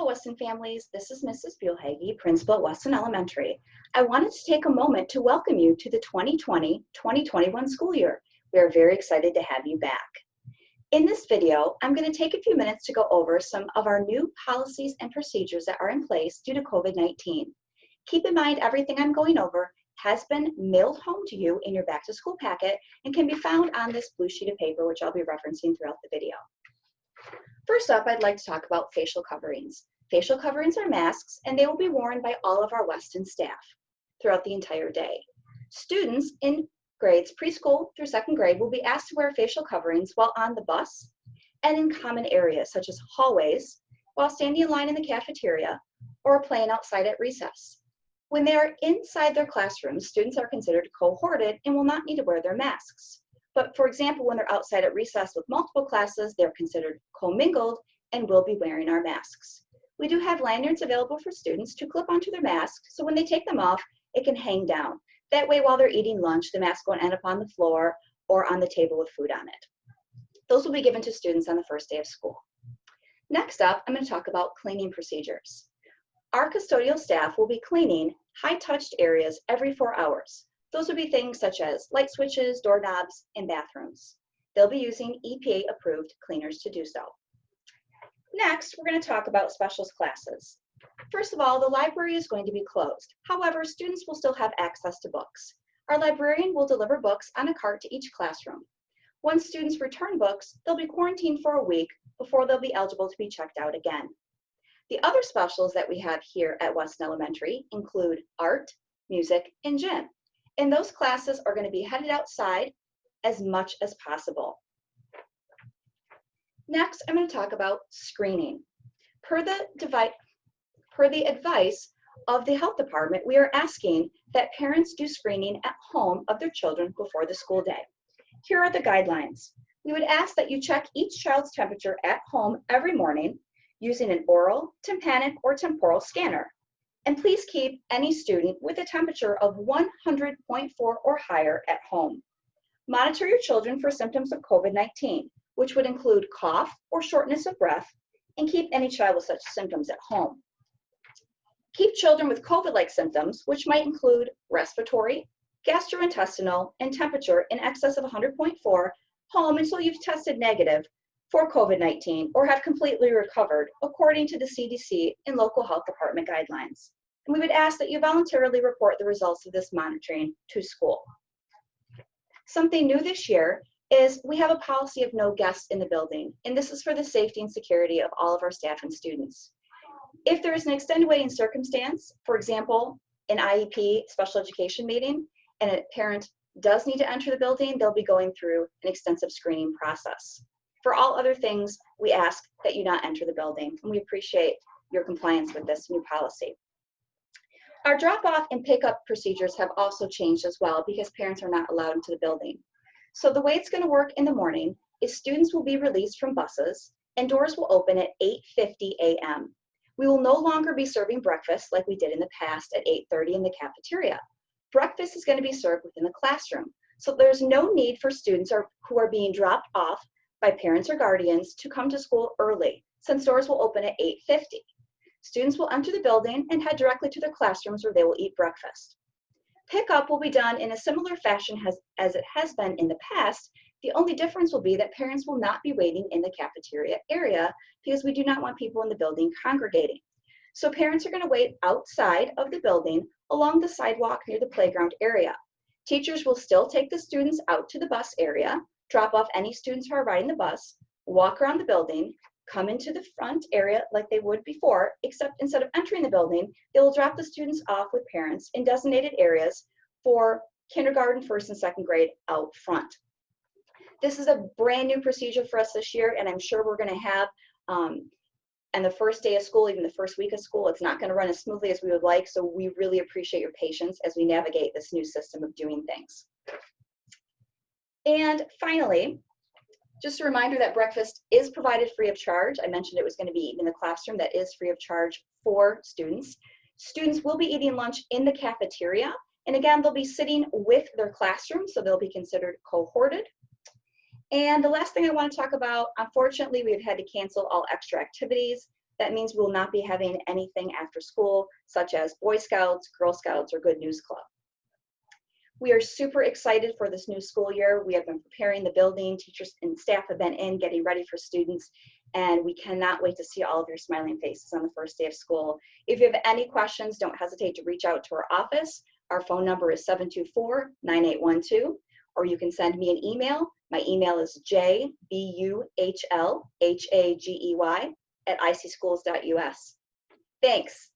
Weston families. This is Mrs. Buellhage, principal at Weston Elementary. I wanted to take a moment to welcome you to the 2020-2021 school year. We are very excited to have you back. In this video, I'm going to take a few minutes to go over some of our new policies and procedures that are in place due to COVID-19. Keep in mind, everything I'm going over has been mailed home to you in your back to school packet and can be found on this blue sheet of paper, which I'll be referencing throughout the video. First up, I'd like to talk about facial coverings. Facial coverings are masks, and they will be worn by all of our Weston staff throughout the entire day. Students in grades preschool through second grade will be asked to wear facial coverings while on the bus and in common areas such as hallways, while standing in line in the cafeteria, or playing outside at recess. When they are inside their classrooms, students are considered cohorted and will not need to wear their masks. But for example, when they're outside at recess with multiple classes, they're considered commingled and will be wearing our masks. We do have lanyards available for students to clip onto their mask, so when they take them off, it can hang down. That way, while they're eating lunch, the mask won't end up on the floor or on the table with food on it. Those will be given to students on the first day of school. Next up, I'm going to talk about cleaning procedures. Our custodial staff will be cleaning high-touched areas every 4 hours. Those would be things such as light switches, doorknobs, and bathrooms. They'll be using EPA-approved cleaners to do so. Next, we're going to talk about specials classes. First of all, the library is going to be closed. However, students will still have access to books. Our librarian will deliver books on a cart to each classroom. Once students return books, they'll be quarantined for a week before they'll be eligible to be checked out again. The other specials that we have here at Weston Elementary include art, music, and gym. And those classes are going to be headed outside as much as possible. Next, I'm going to talk about screening. Per the advice of the health department, we are asking that parents do screening at home of their children before the school day. Here are the guidelines. We would ask that you check each child's temperature at home every morning using an oral, tympanic, or temporal scanner. And please keep any student with a temperature of 100.4 or higher at home. Monitor your children for symptoms of COVID-19, which would include cough or shortness of breath, and keep any child with such symptoms at home. Keep children with COVID-like symptoms, which might include respiratory, gastrointestinal, and temperature in excess of 100.4, home until you've tested negative for COVID-19 or have completely recovered, according to the CDC and local health department guidelines. And we would ask that you voluntarily report the results of this monitoring to school. Something new this year is we have a policy of no guests in the building, and this is for the safety and security of all of our staff and students. If there is an extenuating circumstance, for example, an IEP special education meeting, and a parent does need to enter the building, they'll be going through an extensive screening process. For all other things, we ask that you not enter the building, and we appreciate your compliance with this new policy. Our drop-off and pick-up procedures have also changed as well because parents are not allowed into the building. So the way it's going to work in the morning is students will be released from buses and doors will open at 8:50 a.m. We will no longer be serving breakfast like we did in the past at 8:30 in the cafeteria. Breakfast is going to be served within the classroom. So there's no need for students who are being dropped off by parents or guardians to come to school early, since doors will open at 8:50. Students will enter the building and head directly to their classrooms where they will eat breakfast. Pickup will be done in a similar fashion as it has been in the past. The only difference will be that parents will not be waiting in the cafeteria area because we do not want people in the building congregating. So parents are going to wait outside of the building along the sidewalk near the playground area. Teachers will still take the students out to the bus area, drop off any students who are riding the bus, walk around the building, come into the front area like they would before, except instead of entering the building, they will drop the students off with parents in designated areas for kindergarten, first and second grade out front. This is a brand new procedure for us this year, and I'm sure we're going to have, and the first day of school, even the first week of school, it's not going to run as smoothly as we would like, so we really appreciate your patience as we navigate this new system of doing things. And finally, just a reminder that breakfast is provided free of charge. I mentioned it was going to be eaten in the classroom. That is free of charge for students. Students will be eating lunch in the cafeteria. And again, they'll be sitting with their classroom, so they'll be considered cohorted. And the last thing I want to talk about, unfortunately, we've had to cancel all extra activities That means we will not be having anything after school, such as Boy Scouts, Girl Scouts, or Good News Club. We are super excited for this new school year. We have been preparing the building, teachers and staff have been in getting ready for students, and we cannot wait to see all of your smiling faces on the first day of school. If you have any questions, don't hesitate to reach out to our office. Our phone number is 724-9812, or you can send me an email. My email is jbuhlhagey@icschools.us. Thanks.